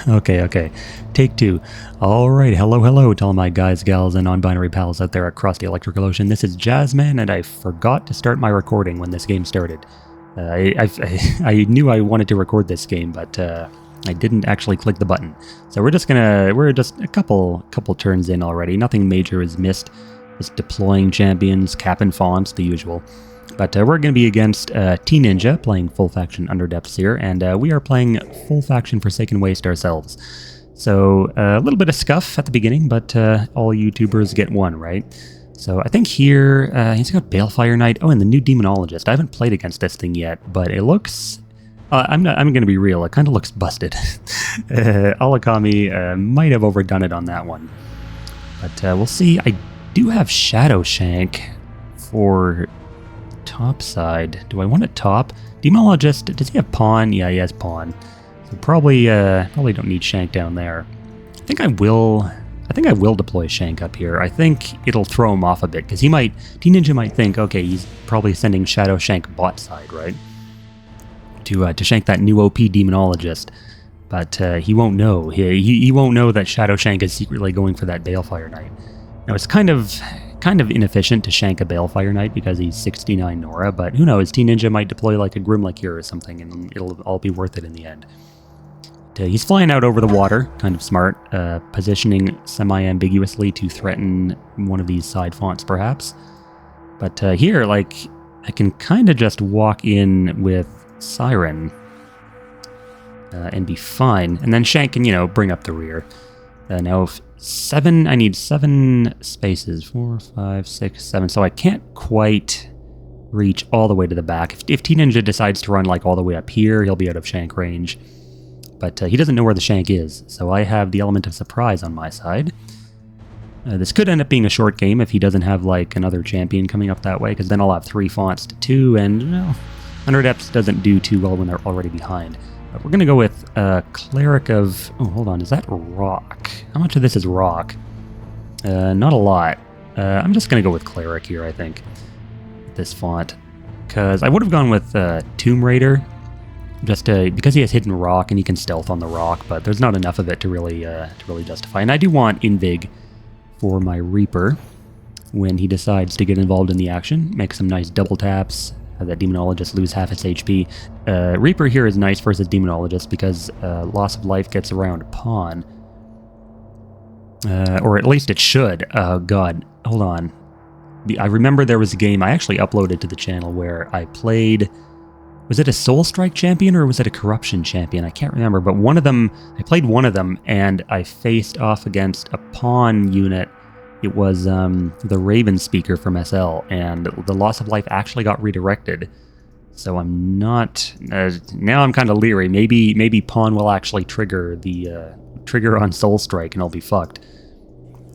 Okay. Take two. Alright, hello to all my guys, gals, and non-binary pals out there across the electrical ocean. This is JazzMan, and I forgot to start my recording when this game started. I knew I wanted to record this game, but I didn't actually click the button. So we're just a couple turns in already. Nothing major is missed. Just deploying champions, capping fonts, the usual. But we're going to be against TeaNinja, playing full faction Underdepths here, and we are playing full faction Forsaken Waste ourselves. So a little bit of scuff at the beginning, but all YouTubers get one, right? So I think here he's got Balefire Knight. Oh, and the new Demonologist. I haven't played against this thing yet, but it looks. I'm going to be real. It kind of looks busted. Alakami might have overdone it on that one, but we'll see. I do have Shadow Shank for top side. Do I want it top? Demonologist, does he have pawn? Yeah, he has pawn. So probably don't need Shank down there. I think I will deploy Shank up here. I think it'll throw him off a bit, because TeaNinja might think, okay, he's probably sending Shadow Shank bot side, right? To shank that new OP Demonologist. But he won't know. He won't know that Shadow Shank is secretly going for that Balefire Knight. Now it's kind of inefficient to shank a Balefire Knight because he's 69 Nora, but who knows, TeaNinja might deploy like a Grimlock here or something, and it'll all be worth it in the end. He's flying out over the water, kind of smart, positioning semi-ambiguously to threaten one of these side fonts, perhaps. But here, like, I can kind of just walk in with Siren and be fine, and then Shank can, bring up the rear. Now, I need 7 spaces. 4, 5, 6, 7. So I can't quite reach all the way to the back. If TeaNinja decides to run like all the way up here, he'll be out of Shank range. But he doesn't know where the Shank is, so I have the element of surprise on my side. This could end up being a short game if he doesn't have like another champion coming up that way, because then I'll have 3 fonts to 2, and Underdepths doesn't do too well when they're already behind. But we're going to go with Cleric of... Oh, hold on. Is that Rock? How much of this is Rock? Not a lot. I'm just going to go with Cleric here, I think. This font. Because I would have gone with Tomb Raider. Just because he has hidden Rock and he can stealth on the Rock, but there's not enough of it to really justify. And I do want Invig for my Reaper when he decides to get involved in the action. Make some nice double taps. Have that Demonologist lose half its HP. Reaper here is nice versus Demonologist because loss of life gets around pawn. Or at least it should. Oh god, hold on. I remember there was a game I actually uploaded to the channel where I played... Was it a Soul Strike champion or was it a Corruption champion? I can't remember, but I played one of them and I faced off against a pawn unit. It was the Raven Speaker from SL, and the loss of life actually got redirected. So I'm not... now I'm kind of leery. Maybe Pawn will actually trigger the trigger on Soul Strike, and I'll be fucked.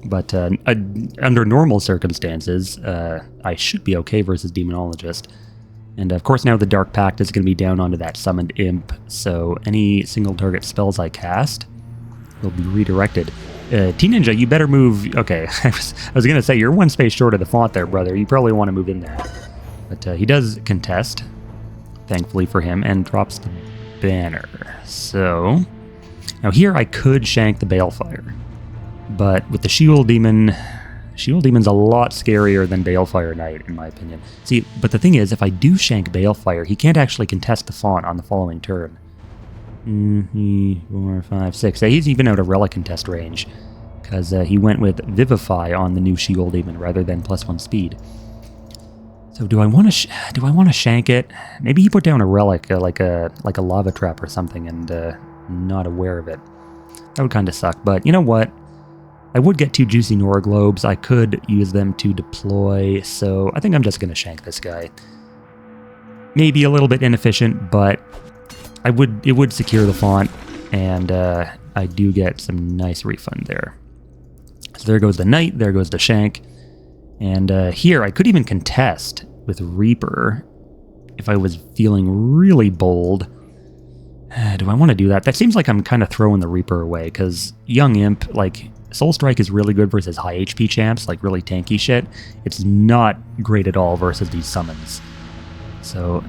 But under normal circumstances, I should be okay versus Demonologist. And of course now the Dark Pact is going to be down onto that Summoned Imp, so any single target spells I cast will be redirected. TeaNinja, you better move... Okay, I was going to say, you're 1 space short of the font there, brother. You probably want to move in there. But he does contest, thankfully for him, and drops the banner. So, now here I could shank the Balefire. But with the Sheol Demon's a lot scarier than Balefire Knight, in my opinion. See, but the thing is, if I do shank Balefire, he can't actually contest the font on the following turn. 4, 5, 6. He's even out of relic contest range because he went with Vivify on the new Sheol Demon rather than +1 speed. So do I want to shank it? Maybe he put down a relic like a lava trap or something and not aware of it. That would kind of suck. But you know what? I would get 2 juicy Nora globes. I could use them to deploy. So I think I'm just gonna shank this guy. Maybe a little bit inefficient, but it would secure the font, and I do get some nice refund there. So there goes the Knight, there goes the Shank, and here I could even contest with Reaper if I was feeling really bold. Do I want to do that? That seems like I'm kind of throwing the Reaper away, because Young Imp, like, Soul Strike is really good versus high HP champs, like really tanky shit. It's not great at all versus these summons. So,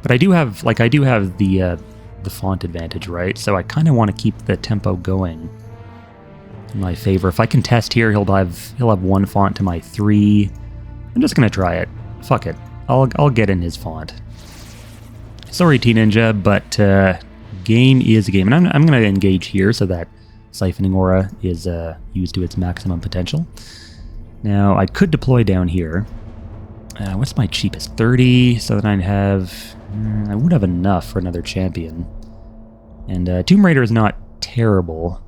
But I do have the the font advantage, right? So I kind of want to keep the tempo going in my favor. If I contest here, he'll have 1 font to my 3. I'm just gonna try it. Fuck it. I'll get in his font. Sorry, TeaNinja, but game is a game, and I'm gonna engage here so that Siphoning Aura is used to its maximum potential. Now I could deploy down here. What's my cheapest? 30, so that I'd have... I would have enough for another champion. And Tomb Raider is not terrible.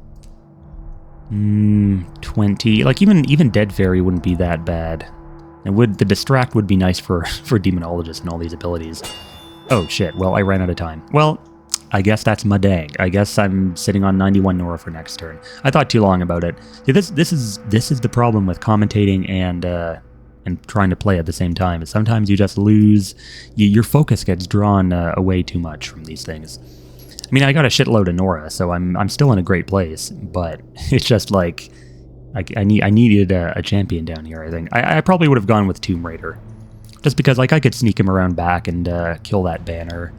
20. Like, even Dead Fairy wouldn't be that bad. The Distract would be nice for Demonologist and all these abilities. Oh, shit. Well, I ran out of time. Well, I guess that's my dag. I guess I'm sitting on 91 Nora for next turn. I thought too long about it. See, this is the problem with commentating and trying to play at the same time. Is sometimes you just lose. Your focus gets drawn away too much from these things. I mean, I got a shitload of Nora, so I'm still in a great place. But it's just like I needed a champion down here. I think I probably would have gone with Tomb Raider, just because like I could sneak him around back and kill that banner,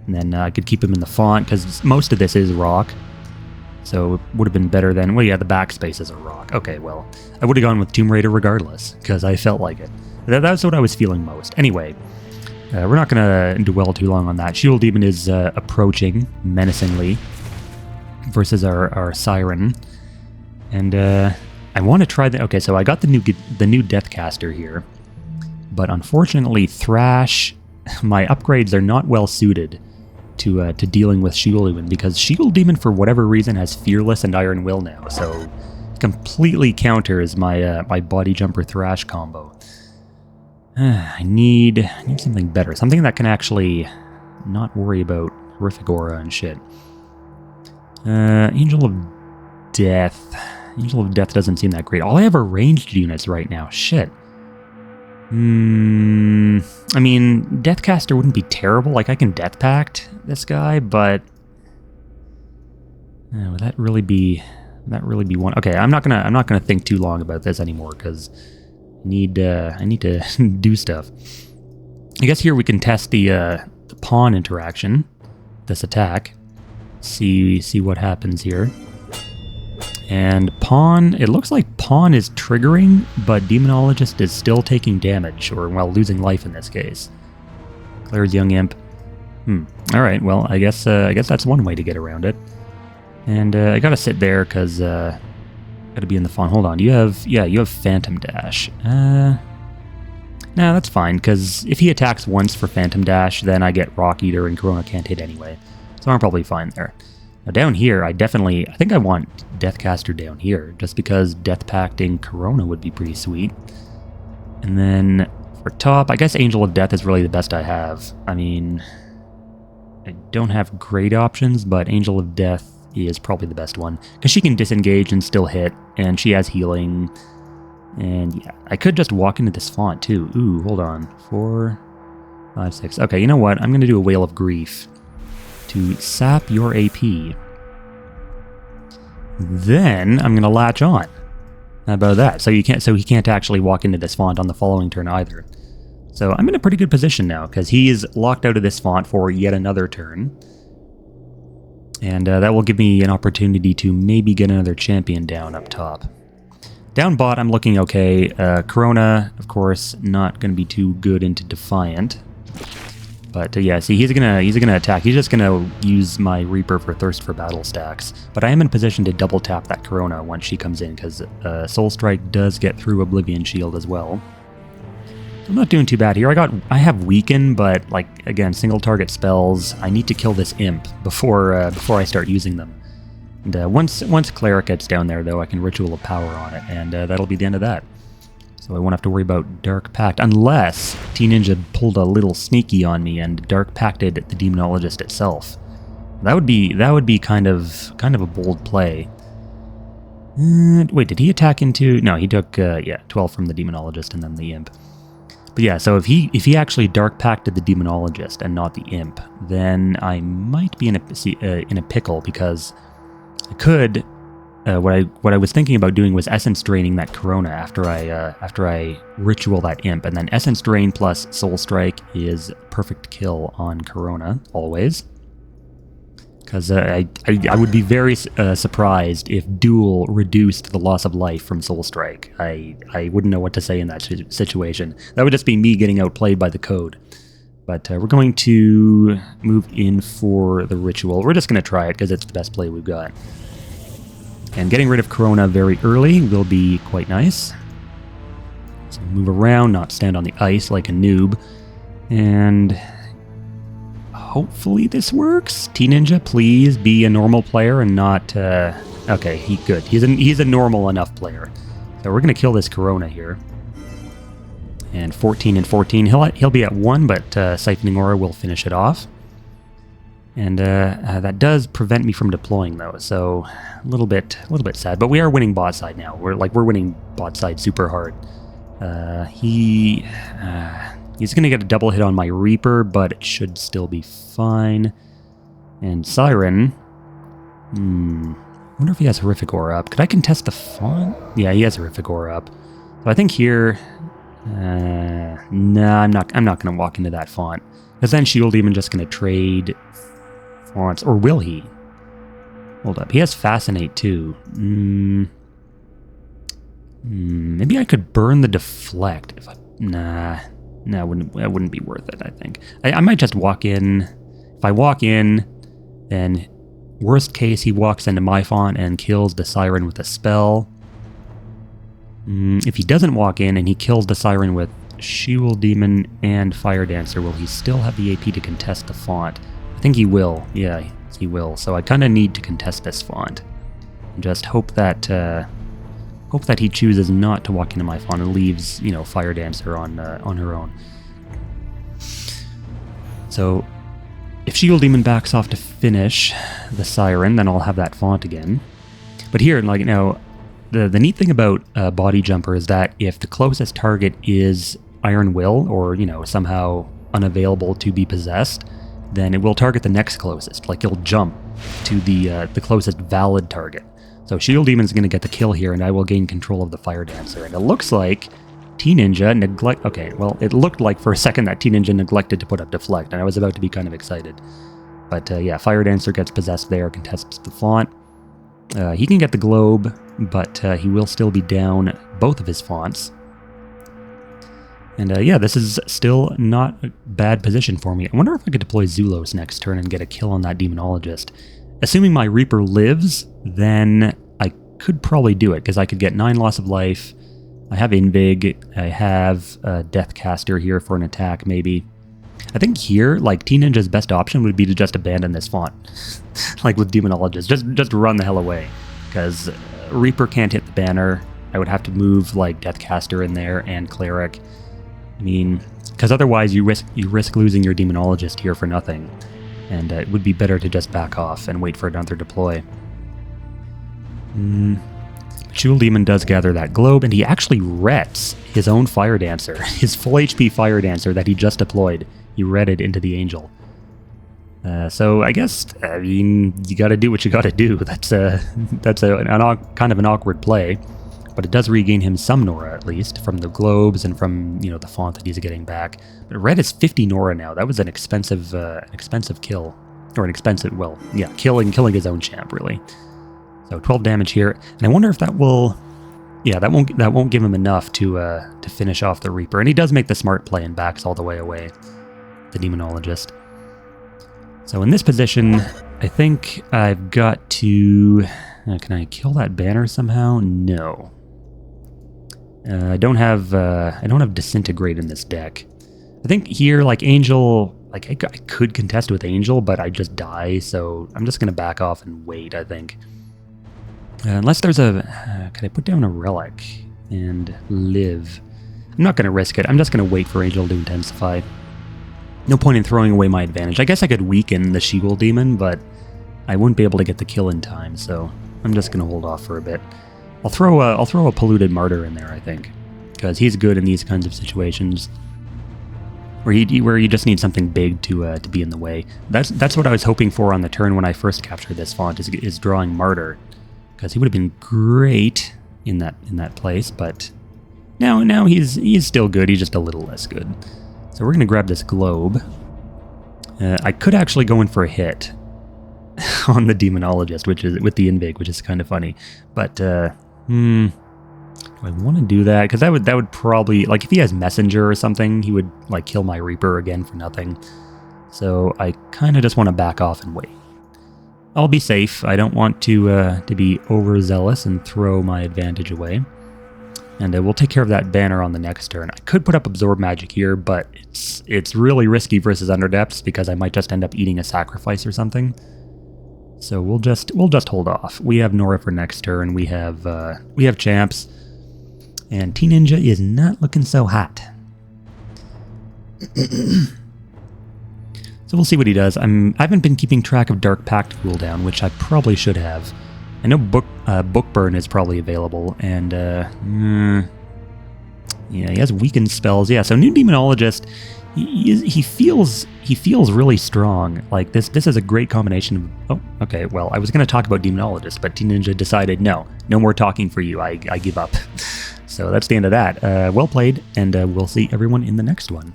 and then I could keep him in the font because most of this is rock. So it would have been better than, well, yeah, the backspace is a rock. Okay, well, I would have gone with Tomb Raider regardless, because I felt like it. That's what I was feeling most. Anyway, we're not going to dwell too long on that. Shield Demon is approaching menacingly versus our Siren. And I want to try the... Okay, so I got the new Deathcaster here. But unfortunately, Thrash, my upgrades are not well suited to dealing with Shield Demon, because Shield Demon, for whatever reason, has Fearless and Iron Will now, so completely counters my my Body Jumper Thrash combo. I need something better, something that can actually not worry about Horrific Aura and shit. Angel of Death. Angel of Death doesn't seem that great. All I have are ranged units right now. Shit. I mean, Deathcaster wouldn't be terrible. Like, I can Death Pact this guy, but would that really be one? Okay, I'm not gonna think too long about this anymore because I need to do stuff. I guess here we can test the pawn interaction, this attack. See what happens here. And Pawn, it looks like Pawn is triggering, but Demonologist is still taking damage, or, well, losing life in this case. Claire's Young Imp. Alright, well, I guess that's one way to get around it. And I gotta sit there, because, gotta be in the Fawn. Hold on, you have Phantom Dash. No, that's fine, because if he attacks once for Phantom Dash, then I get Rock Eater, and Corona can't hit anyway. So I'm probably fine there. Now down here, I think I want Deathcaster down here, just because Death Pacting Corona would be pretty sweet. And then for top, I guess Angel of Death is really the best I have. I mean, I don't have great options, but Angel of Death is probably the best one, because she can disengage and still hit, and she has healing. And yeah, I could just walk into this font too. Ooh, hold on. 4, 5, 6. Okay, you know what? I'm going to do a Whale of Grief to sap your AP. Then I'm going to latch on. How about that? So he can't actually walk into this font on the following turn either. So I'm in a pretty good position now, because he is locked out of this font for yet another turn. And that will give me an opportunity to maybe get another champion down up top. Down bot, I'm looking okay. Corona, of course, not going to be too good into Defiant. But yeah, see, he's gonna attack. He's just gonna use my Reaper for Thirst for Battle stacks. But I am in position to double tap that Corona once she comes in, because Soul Strike does get through Oblivion Shield as well. I'm not doing too bad here. I have Weaken, but like again, single target spells. I need to kill this Imp before I start using them. And once Cleric gets down there, though, I can Ritual of Power on it, and that'll be the end of that. So I won't have to worry about Dark Pact, unless TeaNinja pulled a little sneaky on me and Dark Pacted the Demonologist itself. That would be kind of a bold play. Wait, did he attack into? No, he took 12 from the Demonologist and then the Imp. But yeah, so if he actually Dark Pacted the Demonologist and not the Imp, then I might be in a pickle, because I could. What I was thinking about doing was Essence Draining that Corona after I Ritual that Imp, and then Essence Drain plus Soul Strike is perfect kill on Corona always. Because I would be very surprised if Duel reduced the loss of life from Soul Strike. I wouldn't know what to say in that situation. That would just be me getting outplayed by the code. But we're going to move in for the Ritual. We're just going to try it because it's the best play we've got. And getting rid of Corona very early will be quite nice. So move around, not stand on the ice like a noob. And hopefully this works. TeaNinja, please be a normal player and not... okay, good. He's a normal enough player. So we're going to kill this Corona here. And 14 and 14. He'll be at 1, but Siphoning Aura will finish it off. And that does prevent me from deploying, though, so a little bit sad. But we are winning bot side now. We're winning bot side super hard. He's going to get a double hit on my Reaper, but it should still be fine. And Siren... I wonder if he has Horrific Aura up. Could I contest the font? Yeah, he has Horrific Aura up. So I think here... nah, I'm not going to walk into that font. Because then Shield Demon just going to trade fonts. Or will he? Hold up. He has Fascinate, too. Maybe I could burn the Deflect. If I... Nah, that wouldn't be worth it, I think. I might just walk in. If I walk in, then worst case, he walks into my font and kills the Siren with a spell. If he doesn't walk in and he kills the Siren with Shield Demon and Fire Dancer, will he still have the AP to contest the font? I think he will. Yeah, he will. So I kind of need to contest this font. And just hope that he chooses not to walk into my font and leaves, you know, Fire Dancer on her own. So if Shield Demon backs off to finish the Siren, then I'll have that font again. But here, like, you know, the neat thing about Body Jumper is that if the closest target is Iron Will, or, you know, somehow unavailable to be possessed, then it will target the next closest. Like, it'll jump to the closest valid target. So Shield Demon's going to get the kill here, and I will gain control of the Fire Dancer. And it looks like TeaNinja okay, well, it looked like for a second that TeaNinja neglected to put up Deflect, and I was about to be kind of excited. But yeah, Fire Dancer gets possessed there, contests the font. He can get the globe, but he will still be down both of his fonts. And yeah, this is still not a bad position for me. I wonder if I could deploy Zulos next turn and get a kill on that Demonologist. Assuming my Reaper lives, then I could probably do it, because I could get 9 loss of life. I have Invig, I have Deathcaster here for an attack, maybe. I think here, like, TeaNinja's best option would be to just abandon this font. Like with Demonologist, just run the hell away. Because Reaper can't hit the banner. I would have to move, like, Deathcaster in there and Cleric. I mean, because otherwise you risk losing your Demonologist here for nothing. And it would be better to just back off and wait for another deploy. Shield Demon does gather that globe, and he actually rets his own Fire Dancer. His full HP Fire Dancer that he just deployed, he retted into the Angel. So I guess, I mean, you gotta do what you gotta do. That's kind of an awkward play. But it does regain him some Nora, at least, from the globes and from, you know, the font that he's getting back. But Red is 50 Nora now. That was an expensive kill. Or an expensive, well, yeah, killing his own champ, really. So 12 damage here. And I wonder if that will... Yeah, that won't give him enough to finish off the Reaper. And he does make the smart play and backs all the way away, the Demonologist. So in this position, I think I've got to... can I kill that banner somehow? No. I don't have Disintegrate in this deck. I think here, like, Angel, like, I could contest with Angel, but I just die, so I'm just gonna back off and wait, I think. Unless there's a... can I put down a Relic and live? I'm not gonna risk it. I'm just gonna wait for Angel to intensify. No point in throwing away my advantage. I guess I could weaken the Shield Demon, but I wouldn't be able to get the kill in time, so I'm just gonna hold off for a bit. I'll throw a Polluted Martyr in there, I think, because he's good in these kinds of situations, where you just need something big to be in the way. That's what I was hoping for on the turn when I first captured this font, is drawing Martyr, because he would have been great in that place. But now he's still good. He's just a little less good. So we're gonna grab this globe. I could actually go in for a hit. on the Demonologist, which is with the Invig, which is kind of funny. But do I want to do that? Because that would probably, like, if he has Messenger or something, he would like kill my Reaper again for nothing. So I kind of just want to back off and wait. I'll be safe. I don't want to be overzealous and throw my advantage away. And we'll take care of that banner on the next turn. I could put up Absorb Magic here, but it's really risky versus Underdepths because I might just end up eating a sacrifice or something. So we'll just hold off. We have Nora for next turn. We have Champs, and TeaNinja is not looking so hot. So we'll see what he does. I haven't been keeping track of Dark Pact cooldown, which I probably should have. I know Bookburn is probably available, and yeah, he has weakened spells. Yeah, so new Demonologist, he feels really strong. Like this is a great combination of. Oh, okay. Well, I was going to talk about Demonologist, but TeaNinja decided no more talking for you. I give up. So that's the end of that. Well played, and we'll see everyone in the next one.